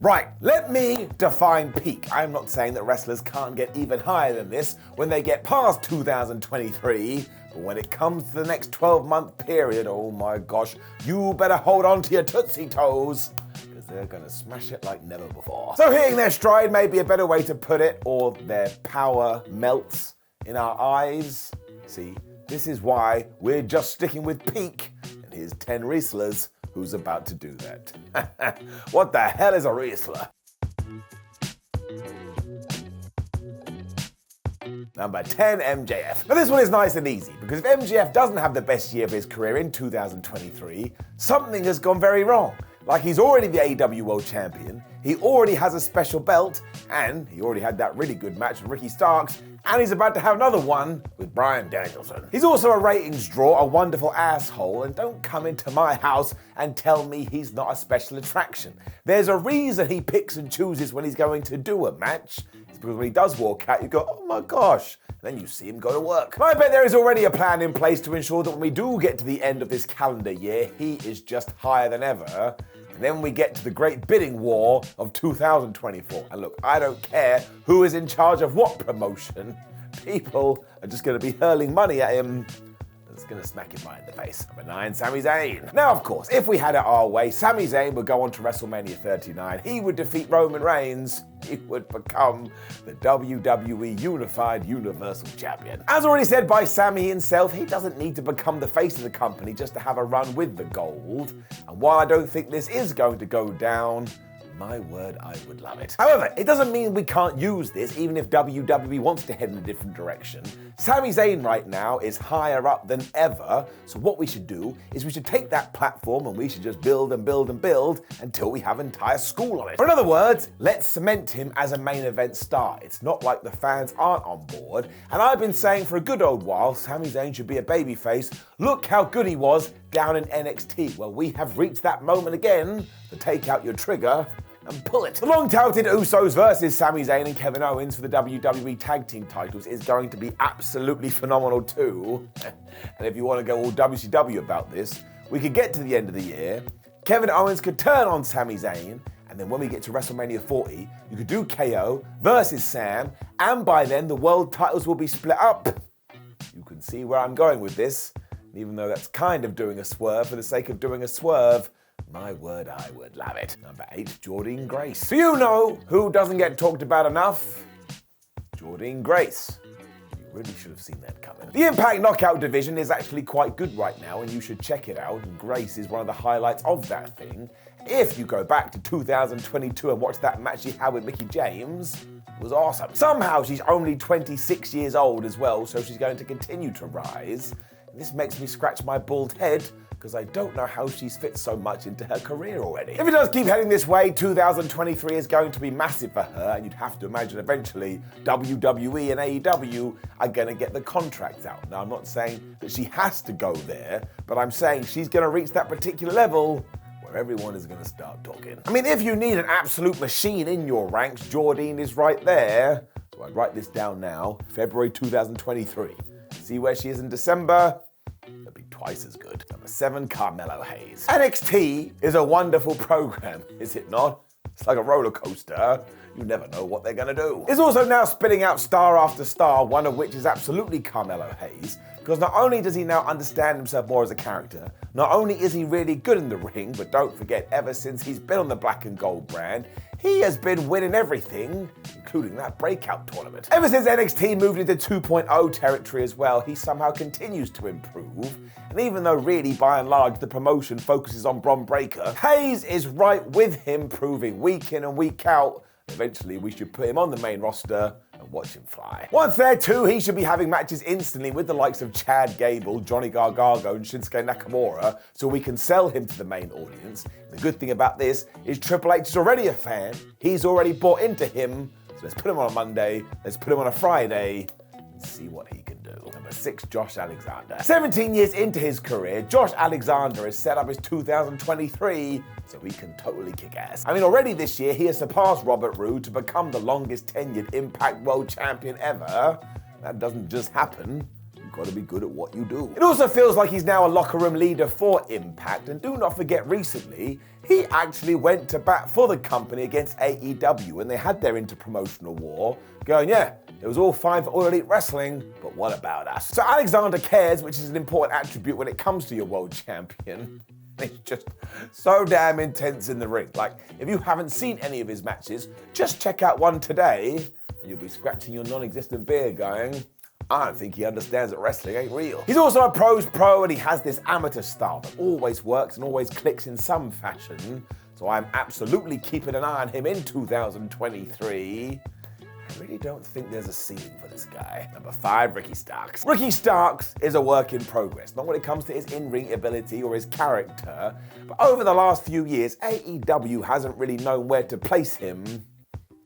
Right, let me define peak. I'm not saying that wrestlers can't get even higher than this when they get past 2023, but when it comes to the next 12-month period, oh my gosh, you better hold on to your Tootsie Toes, because they're gonna smash it like never before. So hitting their stride may be a better way to put it, or their power melts in our eyes. See, this is why we're just sticking with peak, and here's 10 wrestlers who's about to do that. What the hell is a wrestler? Number 10, MJF. Now this one is nice and easy, because if MJF doesn't have the best year of his career in 2023, something has gone very wrong. Like, he's already the AEW World Champion, he already has a special belt, and he already had that really good match with Ricky Starks, and he's about to have another one with Bryan Danielson. He's also a ratings draw, a wonderful asshole, and don't come into my house and tell me he's not a special attraction. There's a reason he picks and chooses when he's going to do a match. It's because when he does walk out, you go, oh my gosh, and then you see him go to work. And I bet there is already a plan in place to ensure that when we do get to the end of this calendar year, he is just higher than ever. And then we get to the great bidding war of 2024. And look, I don't care who is in charge of what promotion. People are just going to be hurling money at him. It's going to smack him right in the face. Number 9, Sami Zayn. Now, of course, if we had it our way, Sami Zayn would go on to WrestleMania 39. He would defeat Roman Reigns. He would become the WWE Unified Universal Champion. As already said by Sami himself, he doesn't need to become the face of the company just to have a run with the gold. And while I don't think this is going to go down, my word, I would love it. However, it doesn't mean we can't use this, even if WWE wants to head in a different direction. Sami Zayn right now is higher up than ever, so what we should do is we should take that platform and we should just build and build and build until we have an entire school on it. Or in other words, let's cement him as a main event star. It's not like the fans aren't on board, and I've been saying for a good old while, Sami Zayn should be a babyface. Look how good he was down in NXT. Well, we have reached that moment again to take out your trigger and pull it. The long-touted Usos versus Sami Zayn and Kevin Owens for the WWE Tag Team titles is going to be absolutely phenomenal too. And if you want to go all WCW about this, we could get to the end of the year, Kevin Owens could turn on Sami Zayn, and then when we get to WrestleMania 40, you could do KO versus Sam, and by then the world titles will be split up. You can see where I'm going with this, and even though that's kind of doing a swerve for the sake of doing a swerve, my word, I would love it. Number 8, Jordynne Grace. So you know who doesn't get talked about enough? Jordynne Grace. You really should have seen that coming. The Impact Knockout division is actually quite good right now, and you should check it out. And Grace is one of the highlights of that thing. If you go back to 2022 and watch that match she had with Mickie James, it was awesome. Somehow she's only 26 years old as well, so she's going to continue to rise. And this makes me scratch my bald head, because I don't know how she's fit so much into her career already. If it does keep heading this way, 2023 is going to be massive for her, and you'd have to imagine eventually WWE and AEW are going to get the contracts out. Now, I'm not saying that she has to go there, but I'm saying she's going to reach that particular level where everyone is going to start talking. I mean, if you need an absolute machine in your ranks, Jordynne is right there. So I'd write this down now, February 2023. See where she is in December? That'd be twice as good. Number 7, Carmelo Hayes. NXT is a wonderful program, is it not? It's like a roller coaster. You never know what they're gonna do. It's also now spitting out star after star, one of which is absolutely Carmelo Hayes, because not only does he now understand himself more as a character, not only is he really good in the ring, but don't forget, ever since he's been on the black and gold brand, he has been winning everything, including that breakout tournament. Ever since NXT moved into 2.0 territory as well, he somehow continues to improve. And even though really, by and large, the promotion focuses on Bron Breakker, Hayes is right with him, proving week in and week out. Eventually, we should put him on the main roster and watch him fly. Once there too, he should be having matches instantly with the likes of Chad Gable, Johnny Gargano, and Shinsuke Nakamura, so we can sell him to the main audience. The good thing about this is Triple H is already a fan, he's already bought into him, so let's put him on a Monday, let's put him on a Friday, and see what he can do. Number 6, Josh Alexander. 17 years into his career, Josh Alexander has set up his 2023, so he can totally kick ass. I mean, already this year, he has surpassed Robert Roode to become the longest tenured Impact World Champion ever. That doesn't just happen. You gotta be good at what you do. It also feels like he's now a locker room leader for Impact, and do not forget recently, he actually went to bat for the company against AEW when they had their interpromotional war, going, yeah, it was all fine for All Elite Wrestling, but what about us? So Alexander cares, which is an important attribute when it comes to your world champion. He's just so damn intense in the ring. Like, if you haven't seen any of his matches, just check out one today, and you'll be scratching your non-existent beard going, I don't think he understands that wrestling ain't real. He's also a pro's pro, and he has this amateur style that always works and always clicks in some fashion. So I'm absolutely keeping an eye on him in 2023. I really don't think there's a ceiling for this guy. Number 5, Ricky Starks. Ricky Starks is a work in progress, not when it comes to his in-ring ability or his character, but over the last few years, AEW hasn't really known where to place him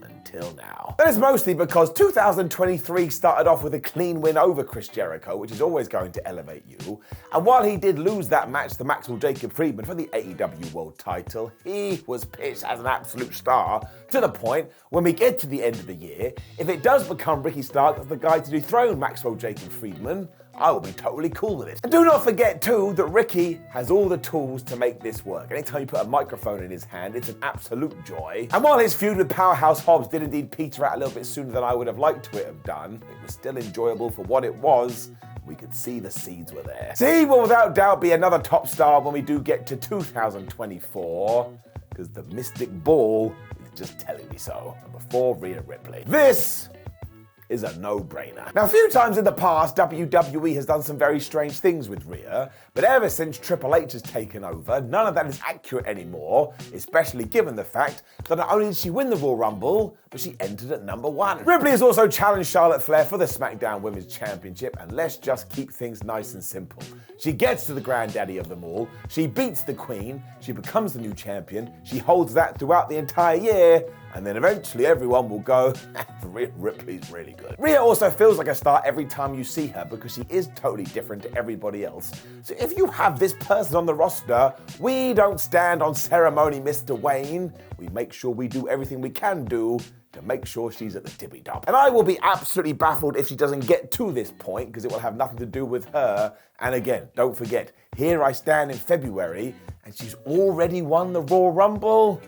until now. That is mostly because 2023 started off with a clean win over Chris Jericho, which is always going to elevate you. And while he did lose that match to Maxwell Jacob Friedman for the AEW World title, he was pitched as an absolute star to the point when we get to the end of the year, if it does become Ricky Starks as the guy to dethrone Maxwell Jacob Friedman, I will be totally cool with it. And do not forget too that Ricky has all the tools to make this work. Anytime you put a microphone in his hand, it's an absolute joy. And while his feud with Powerhouse Hobbs did indeed peter out a little bit sooner than I would have liked to have done, it was still enjoyable for what it was. We could see the seeds were there. So he will without doubt be another top star when we do get to 2024, because the Mystic Ball is just telling me so. Number 4, Rhea Ripley. This is a no-brainer. Now, a few times in the past, WWE has done some very strange things with Rhea, but ever since Triple H has taken over, none of that is accurate anymore, especially given the fact that not only did she win the Royal Rumble, but she entered at number 1. Ripley has also challenged Charlotte Flair for the SmackDown Women's Championship, and let's just keep things nice and simple. She gets to the granddaddy of them all, she beats the Queen, she becomes the new champion, she holds that throughout the entire year, and then eventually everyone will go, Rhea Ripley's really good. Rhea also feels like a star every time you see her because she is totally different to everybody else. So if you have this person on the roster, we don't stand on ceremony, Mr. Wayne. We make sure we do everything we can do to make sure she's at the tippy top. And I will be absolutely baffled if she doesn't get to this point because it will have nothing to do with her. And again, don't forget, here I stand in February and she's already won the Royal Rumble.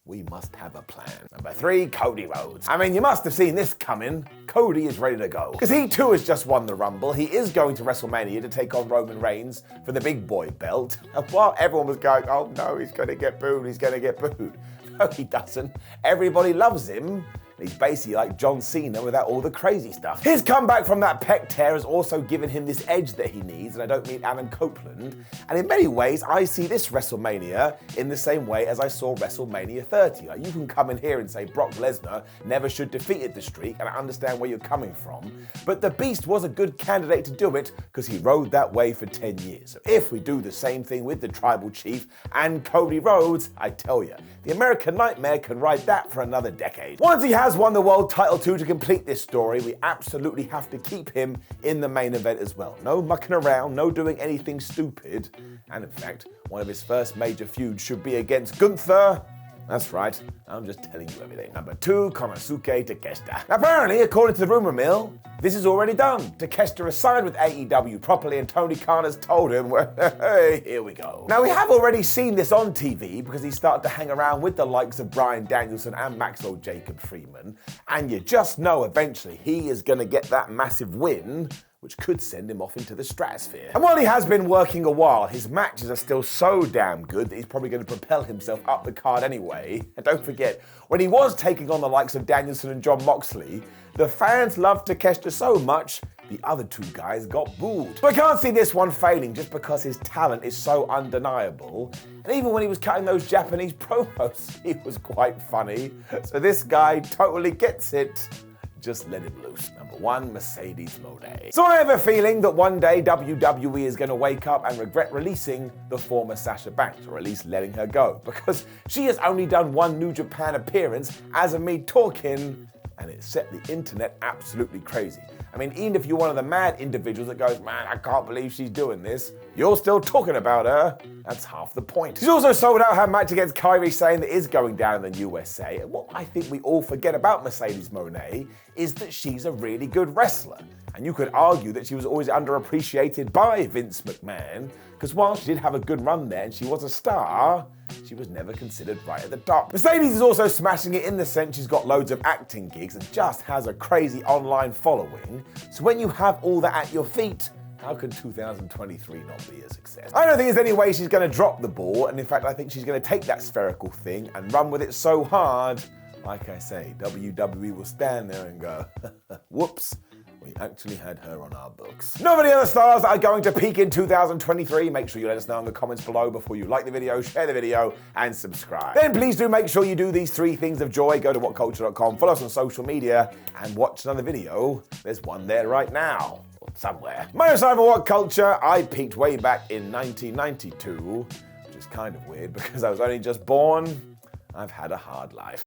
We must have a plan. Number 3, Cody Rhodes. I mean, you must have seen this coming. Cody is ready to go. Because he too has just won the Rumble. He is going to WrestleMania to take on Roman Reigns for the big boy belt. And while everyone was going, oh no, he's going to get booed, he's going to get booed. No, he doesn't. Everybody loves him. He's basically like John Cena without all the crazy stuff. His comeback from that pec tear has also given him this edge that he needs, and I don't mean Adam Copeland. And in many ways, I see this WrestleMania in the same way as I saw WrestleMania 30. Like, you can come in here and say Brock Lesnar never should defeated the streak, and I understand where you're coming from. But the Beast was a good candidate to do it because he rode that way for 10 years. So if we do the same thing with the Tribal Chief and Cody Rhodes, I tell you, the American Nightmare can ride that for another decade. Once he has won the world title too to complete this story, we absolutely have to keep him in the main event as well. No mucking around, no doing anything stupid. And in fact, one of his first major feuds should be against Gunther. That's right, I'm just telling you everything. Number 2, Konosuke Takeshita. Apparently, according to the rumor mill, this is already done. Takeshita has signed with AEW properly and Tony Khan has told him, well, hey, here we go. Now, we have already seen this on TV because he started to hang around with the likes of Bryan Danielson and Maxwell Jacob Friedman, and you just know eventually he is going to get that massive win, which could send him off into the stratosphere. And while he has been working a while, his matches are still so damn good that he's probably going to propel himself up the card anyway. And don't forget, when he was taking on the likes of Danielson and Jon Moxley, the fans loved Takeshita so much, the other 2 guys got booed. So I can't see this one failing just because his talent is so undeniable. And even when he was cutting those Japanese promos, he was quite funny. So this guy totally gets it. Just let him loose. Number 1, Mercedes Moné. So I have a feeling that one day WWE is going to wake up and regret releasing the former Sasha Banks, or at least letting her go, because she has only done one New Japan appearance as of me talking, and it set the internet absolutely crazy. I mean, even if you're one of the mad individuals that goes, man, I can't believe she's doing this, you're still talking about her. That's half the point. She's also sold out her match against Kairi Sane that is going down in the USA. And what I think we all forget about Mercedes Moné is that she's a really good wrestler. And you could argue that she was always underappreciated by Vince McMahon, because while she did have a good run there and she was a star, she was never considered right at the top. Mercedes is also smashing it in the sense she's got loads of acting gigs and just has a crazy online following. So when you have all that at your feet, how can 2023 not be a success? I don't think there's any way she's going to drop the ball, and in fact I think she's going to take that spherical thing and run with it so hard, like I say, WWE will stand there and go, whoops. We actually had her on our books. Know of any other stars that are going to peak in 2023? Make sure you let us know in the comments below before you like the video, share the video, and subscribe. Then please do make sure you do these 3 things of joy. Go to whatculture.com, follow us on social media, and watch another video. There's one there right now, or somewhere. My name's Simon What Culture. I peaked way back in 1992, which is kind of weird because I was only just born. I've had a hard life.